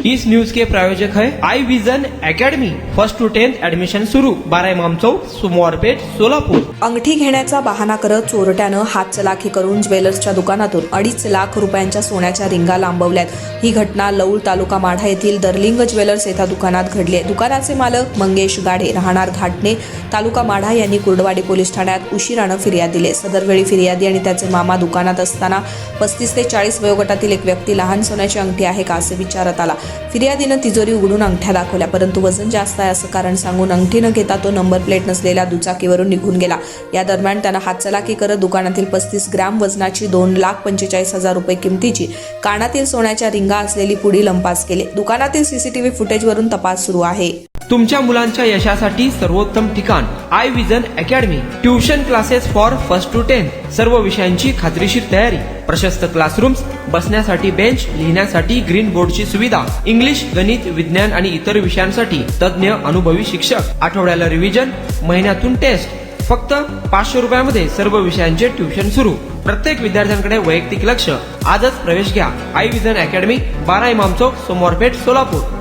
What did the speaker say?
इस news के प्रायोजक है I vision academy. 1st to 10th admission सुरू। 12 इमाम चौक, सोमवारपेठ, सोलापूर। अंगठी घेण्याचा बहाणा करत चोरट्यानं हातचलाखी करून ज्वेलर्सच्या दुकानातून 2.5 लाख रुपयांच्या सोन्याच्या रिंगा लांबवल्यात। ही घटना लौळ तालुका माढा येथील दर्लिंग ज्वेलर्स येथे दुकानात घडली आहे। दुकानाचे मालक मंगेश गाढे राहणार घाटणे तालुका माढा यांनी कुर्डवाडी पोलीस ठाण्यात उशिरानं फिर्याद दिली। सदरवेळी फिर्यादी आणि त्याचे मामा दुकानात असताना 35 ते 40 वयोगटातील एक व्यक्ती लहान सोन्याची अंगठी आहे का असे विचारत आला। फिर्यादीनं तिजोरी उघडून अंगठ्या दाखवल्या, परंतु वजन जास्त आहे असं कारण सांगून अंगठी न घेता तो नंबर प्लेट नसलेल्या दुचाकीवरून निघून गेला। या दरम्यान त्यानं हातचलाखी करत दुकानातील 35 ग्रॅम वजनाची 2,45,000 रुपये किमतीची कानातील सोन्याच्या रिंगा असलेली पुडी लंपास केली। दुकानातील सीसीटीव्ही फुटेजवरून तपास सुरू आहे। तुमच्या मुलांच्या यशासाठी सर्वोत्तम ठिकाण I vision academy. Tuition classes for 1st to 10th, सर्व विषयांची खात्रीशीर तयारी, प्रशस्त क्लासरूम्स, बसण्यासाठी बेंच, लिहिण्यासाठी ग्रीन बोर्डची सुविधा, इंग्लिश, गणित, विज्ञान आणि इतर विषयांसाठी तज्ञ अनुभवी शिक्षक, आठवड्याला रिव्हिजन, महिन्यातून टेस्ट। फक्त 500 रुपयामध्ये सर्व विषयांचे ट्युशन सुरू। प्रत्येक विद्यार्थ्यांकडे वैयक्तिक लक्ष। आजच प्रवेश घ्या। आई विजन अकॅडमी, 12 इमाम चौक, सोमवारपेठ, सोलापूर।